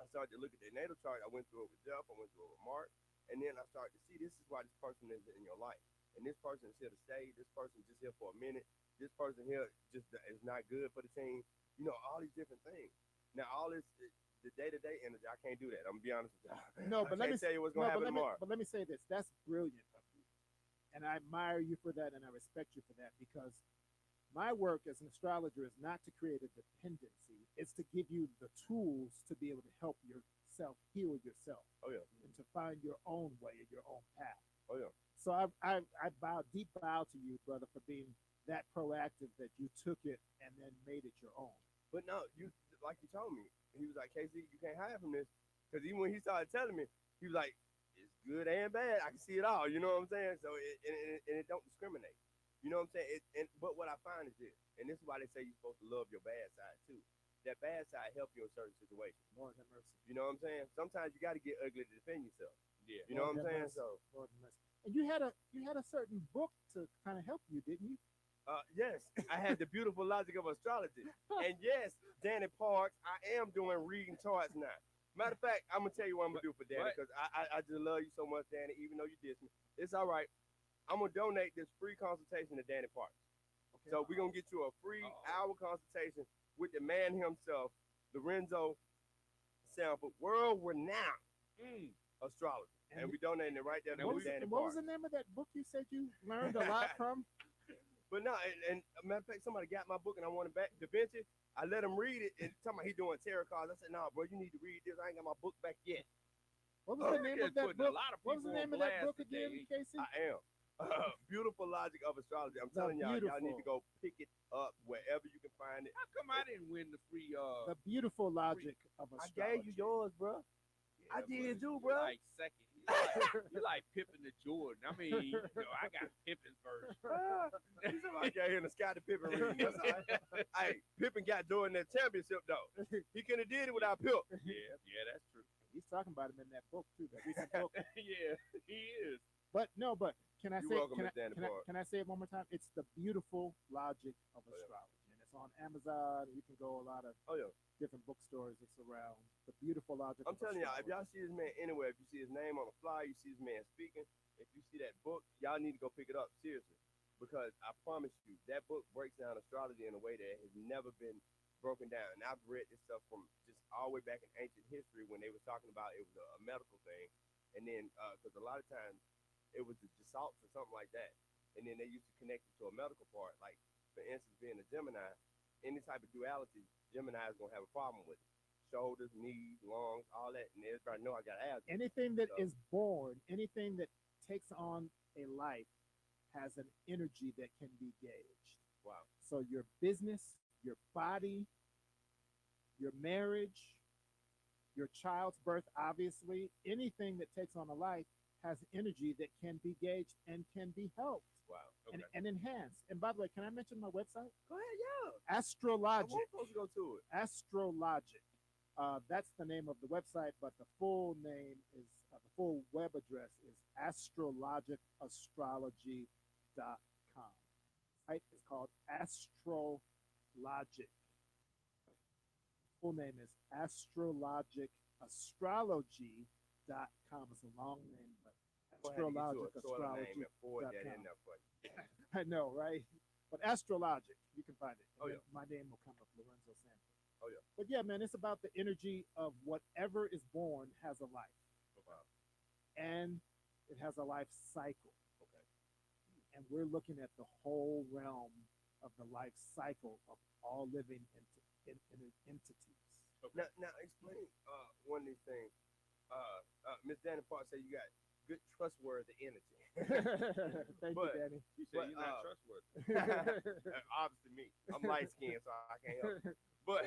I started to look at their natal chart. I went through it with Jeff. I went through it with Mark. And then I started to see this is why this person is in your life. And this person is here to stay. This person just here for a minute. This person here just is not good for the team. You know, all these different things. Now, all this, the day-to-day energy, I can't do that. I'm going to be honest with you. No, but I can't tell you what's going to happen tomorrow. But let me say this: that's brilliant of you, and I admire you for that, and I respect you for that, because my work as an astrologer is not to create a dependency; it's to give you the tools to be able to help yourself heal yourself, Oh, yeah. and to find your own way and your own path. Oh, yeah. So I deep bow to you, brother, for being that proactive that you took it and then made it your own. But no, you like you told me, he was like, Casey, you can't hide from this. Because even when he started telling me, he was like, it's good and bad. I can see it all. You know what I'm saying? So it don't discriminate. You know what I'm saying? But what I find is this, and this is why they say you're supposed to love your bad side too. That bad side help you in certain situations. Lord have mercy. You know what I'm saying? Sometimes you got to get ugly to defend yourself. Yeah. You know Lord what I'm have saying? mercy. So Lord have mercy. And you had a certain book to kind of help you, didn't you? yes, I had the beautiful logic of astrology. And yes, Danny Parks, I am doing reading charts now. Matter of fact, I'm gonna tell you what I'm gonna do for Danny, because I just love you so much, Danny. Even though you dissed me, it's all right. I'm gonna donate this free consultation to Danny Parks. Okay. So we're gonna get you a free hour consultation with the man himself, Lorenzo Sample, world-renowned astrologer, and we donating it right there to What Danny was Parks. the name of that book you said you learned a lot from? But no, and matter of fact, somebody got my book and I want it back. Da Vinci, I let him read it and talking about he doing tarot cards. I said, nah, bro, you need to read this. I ain't got my book back yet. What was the name of that Putting a book? lot of What was the people name on of that blast book again, today. Casey? I am. Beautiful Logic of Astrology. I'm The telling y'all, y'all need to beautiful. go pick it up wherever you can find it. How come I didn't win the free? The beautiful logic of I astrology. gave you yours, bro. I did too, bro. Like second. You like Pippen to Jordan. I mean, you know, I got Pippen's version. He said, I got here in the Scottie Pippen reading. That's all right. Hey, Pippen got Jordan that championship, though. He couldn't have did it without Pip. Yeah, that's true. He's talking about him in that book too, that recent book. Yeah, he is. But can I You're say welcome, Miss Danny Park. can I say it one more time? It's the beautiful logic of Oh, yeah. astrology, and it's on Amazon. You can go a lot of Oh, yeah. different bookstores. It's around the beautiful logic. I'm of telling y'all, if astrology. y'all see this man anywhere, if you see his name on the flyer, you see this man speaking, if you see that book, y'all need to go pick it up, seriously. Because I promise you, that book breaks down astrology in a way that has never been broken down. And I've read this stuff from just all the way back in ancient history when they were talking about it was a medical thing. And then, because a lot of times it was the salts or something like that. And then they used to connect it to a medical part. Like, for instance, being a Gemini, any type of duality, Gemini is going to have a problem with it. Shoulders, knees, lungs, all that. And everybody know I got asthma. anything that So- is born, anything that takes on a life, has an energy that can be gauged. Wow. So your business, your body, your marriage, your child's birth, obviously, anything that takes on a life has energy that can be gauged and can be helped Wow. and enhanced. And by the way, can I mention my website? Go ahead, yeah. I Astrologic. want folks to go to it. Astrologic. That's the name of the website, but the full name is the full web address is astrologicastrology.com. Site is called Astrologic. Full name is astrologicastrology.com. It's a long name, but astrologicastrology.com. I know, right? But Astrologic, you can find it. Oh, yeah. My name will come up, Lorenzo Santos. Oh, yeah. But yeah, man, it's about the energy of whatever is born has a life. Wow. And it has a life cycle. Okay. and we're looking at the whole realm of the life cycle of all living entities. Now explain one of these things. Miss Danny Park said you got good trustworthy energy. Thank But- you, Danny. You said But, you're not trustworthy. Obviously me. I'm light skinned, so I can't help it. But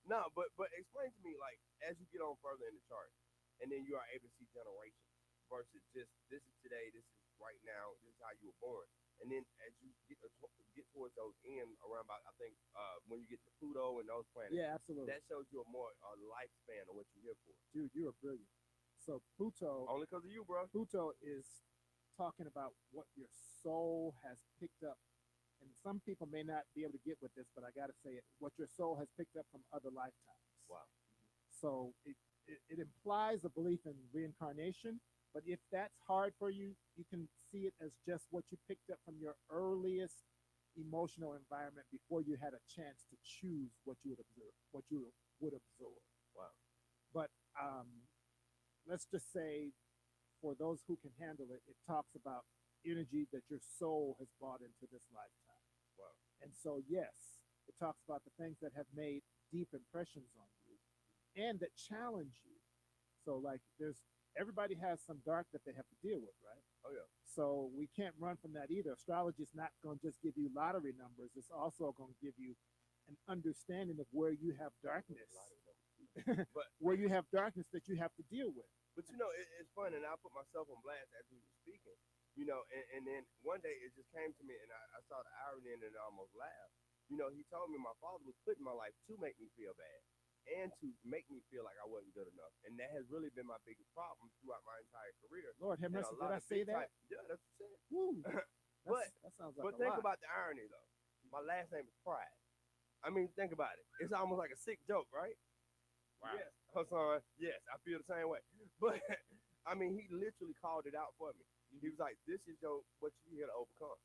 no, but explain to me, like, as you get on further in the chart, and then you are able to see generations versus just this is today, this is right now, this is how you were born. And then as you get towards those end around about, I think when you get to Pluto and those planets, Yeah, absolutely. that shows you a more lifespan of what you're here for. Dude, you are brilliant. So Pluto Only because of you, bro. Pluto is talking about what your soul has picked up. And some people may not be able to get with this, but I got to say it, what your soul has picked up from other lifetimes. Wow. So it implies a belief in reincarnation, but if that's hard for you, you can see it as just what you picked up from your earliest emotional environment before you had a chance to choose what you would observe, what you would absorb. Wow. But let's just say, for those who can handle it, it talks about energy that your soul has brought into this lifetime. Wow. And so, yes, it talks about the things that have made deep impressions on you and that challenge you. So, like, everybody has some dark that they have to deal with, right? Oh yeah. So we can't run from that either. Astrology is not going to just give you lottery numbers. It's also going to give you an understanding of where you have darkness, But where you have darkness that you have to deal with. But it's fun, and I put myself on blast as we were speaking. And then one day it just came to me, and I saw the irony in it and I almost laughed. He told me my father was put in my life to make me feel bad and to make me feel like I wasn't good enough. And that has really been my biggest problem throughout my entire career. Lord have And mercy, a lot did I of say big that? Yeah, that's what you said. Woo. But- That sounds like But a think lot. about the irony, though. My last name is Pride. I mean, think about it. It's almost like a sick joke, right? Wow. Yes, Hassan. Yes, I feel the same way. But I mean, he literally called it out for me. He was like, "This is what you here to overcome,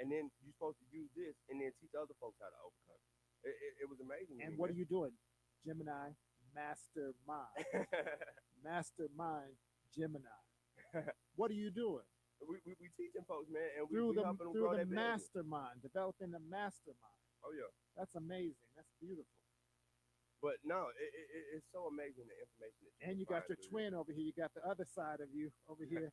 and then you're supposed to use this, and then teach other folks how to overcome it." It was amazing. And what are you doing? Gemini, mastermind. Mastermind, Gemini. What are you doing? we teaching folks, man, and we Through the helping them grow through the their business. mastermind, developing the mastermind. Oh yeah. That's amazing. That's beautiful. But no, it's so amazing the information that And you got your twin over here. You got the other side of you over here.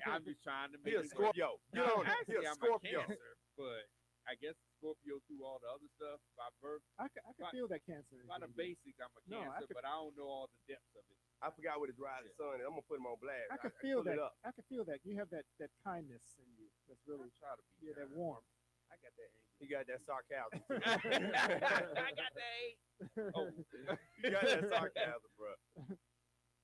I'm just trying to He make a it work. Scorpio. Get Now, on it. He actually, a I'm a Scorpio. Cancer, but I guess Scorpio through all the other stuff by birth. I can feel that Cancer. in By the you. basics, I'm a No, I Cancer, could- but I don't know all the depths of it. I forgot what his rising sun is. I'm gonna put him on blast. I can feel pull that. it up. I can feel that. You have that kindness in you. That's really Try to be that kind. warmth. I got that anger. He got that sarcasm. I got that hate. Oh, He got that sarcasm, bro.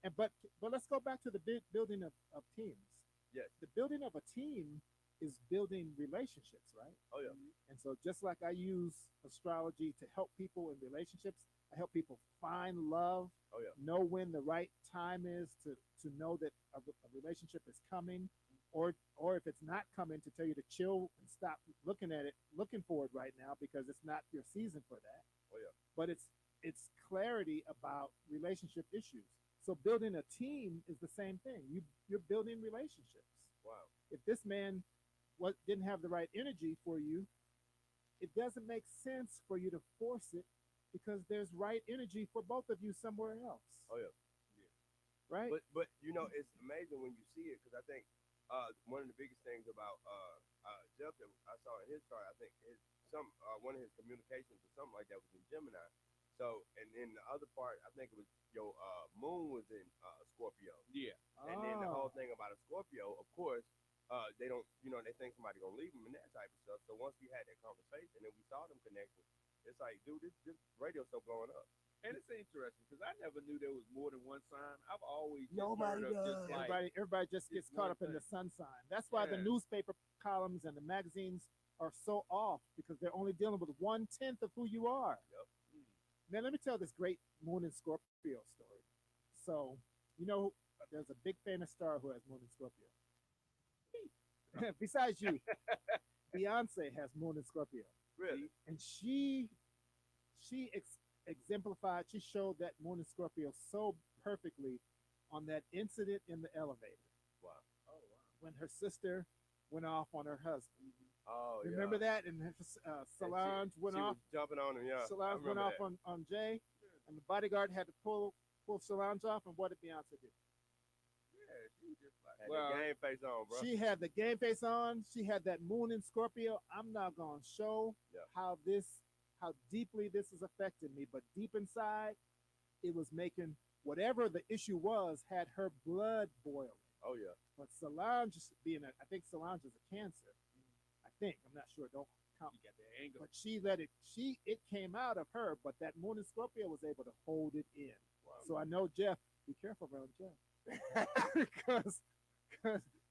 And but let's go back to the building of teams. Yes. The building of a team is building relationships, right? Oh yeah. And so just like I use astrology to help people in relationships, I help people find love, Oh yeah. know when the right time is to know that a relationship is coming, or if it's not coming, to tell you to chill and stop looking for it right now, because it's not your season for that. Oh yeah. But it's clarity about relationship issues. So building a team is the same thing. You're building relationships. Wow. If this man didn't have the right energy for you, it doesn't make sense for you to force it, because there's right energy for both of you somewhere else. Oh yeah. Right? But it's amazing when you see it, because I think one of the biggest things about Jeff that I saw in his chart, I think one of his communications or something like that was in Gemini. So, and then the other part, I think it was your moon was in Scorpio. yeah. And then the whole thing about a Scorpio, of course, they don't, they think somebody gonna leave them and that type of stuff. So once we had that conversation and we saw them connecting, it's like, dude, this radio show blowing up. And it's interesting because I never knew there was more than one sign. I've always just Nobody heard of does. just like Everybody just gets it's caught one up in the thing. sun sign. That's why the Yeah. newspaper columns and the magazines are so off, because they're only dealing with 1/10 of who you are. Yep. Now let me tell this great Moon and Scorpio story. So, there's a big famous star who has Moon and Scorpio. Besides you, Beyonce has Moon and Scorpio. Really? And she exemplified, she showed that Moon and Scorpio so perfectly on that incident in the elevator. Wow. oh wow. When her sister went off on her husband. Oh, Remember yeah. that? And Solange went she off. was jumping on him, yeah. Solange went off on Jay, and the bodyguard had to pull Solange off. And what did Beyonce do? Yeah, she was just like, Well, the game face on, bro. She had the game face on. She had that moon in Scorpio. I'm not gonna show Yeah. how deeply this is affecting me, but deep inside, it was making whatever the issue was had her blood boiling. Oh, yeah. But Solange I think Solange is a Cancer. I think, I'm not sure. Don't count. You got that anger. But she let it. It came out of her, but that moon in Scorpio was able to hold it in. Wow. So I know Jeff. Be careful around Jeff, because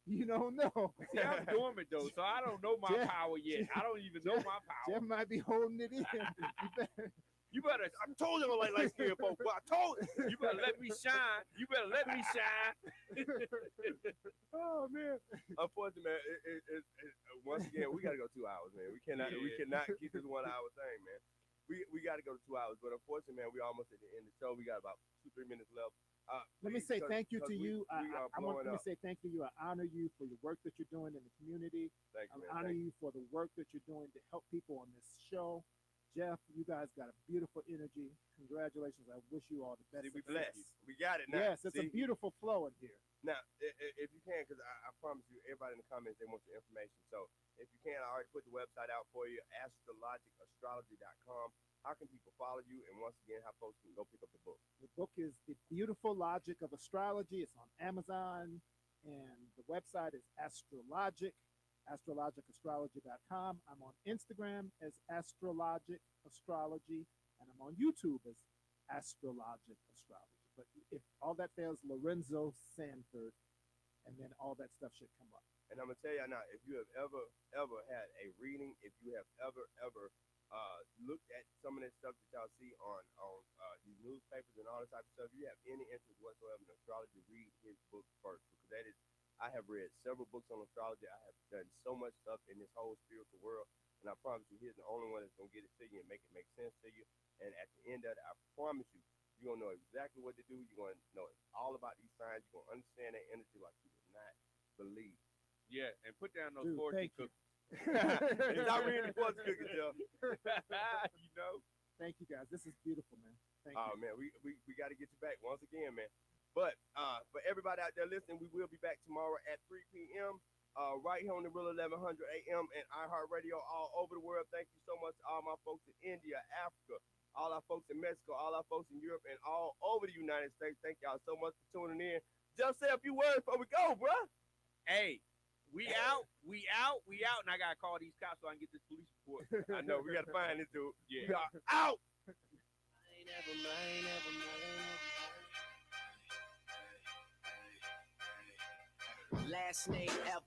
you don't know. See, I'm dormant though, so I don't know my Jeff- power yet. I don't even know my power. Jeff might be holding it in. You better. I told you I don't like skin folks, but I told you. You better let me shine. You better let me shine. Oh man. Unfortunately, man, once again, we got to go 2 hours, man. We cannot keep this 1 hour thing, man. We got to go to 2 hours, but unfortunately, man, we almost at the end of the show. We got about 2-3 minutes left. Let me say thank you to you. Let Let me say thank you to you. I honor you for your work that you're doing in the community. Thank you, I man. honor you for the work that you're doing to help people on this show. Jeff, you guys got a beautiful energy. Congratulations. I wish you all the best. See, we success. blessed. We got it now. Yes, it's See? a beautiful flow in here. Now, if you can, because I promise you, everybody in the comments, they want your information. So if you can, I already put the website out for you, astrologicastrology.com. How can people follow you? And once again, how folks can go pick up the book? The book is The Beautiful Logic of Astrology. It's on Amazon, and the website is astrologicastrology.com. I'm on Instagram as Astrologic Astrology, and I'm on YouTube as Astrologic Astrology. But if all that fails, Lorenzo Sanford, and then all that stuff should come up. And I'm going to tell you now, if you have ever had a reading, if you have ever looked at some of this stuff that y'all see on these newspapers and all that type of stuff, you have any interest whatsoever in astrology, read his book first, because I have read several books on astrology. I have done so much stuff in this whole spiritual world, and I promise you, he's the only one that's going to get it to you and make it make sense to you. And at the end of it, I promise you, you're going to know exactly what to do. You're going to know all about these signs. You're going to understand that energy like you would not believe. Yeah, and put down those Dude, fortune thank you. cookies. Stop reading the fortune cookies, Jeff. You know. Thank you, guys. This is beautiful, man. Thank you. Oh, man, we got to get you back once again, man. But for everybody out there listening, we will be back tomorrow at 3 p.m. Right here on the Real 1100 a.m. and iHeartRadio all over the world. Thank you so much to all my folks in India, Africa, all our folks in Mexico, all our folks in Europe, and all over the United States. Thank y'all so much for tuning in. Just say a few words before we go, bruh. Hey, we out, and I gotta call these cops so I can get this police report. I know, we got to find this dude. Yeah. We are out. Last name ever.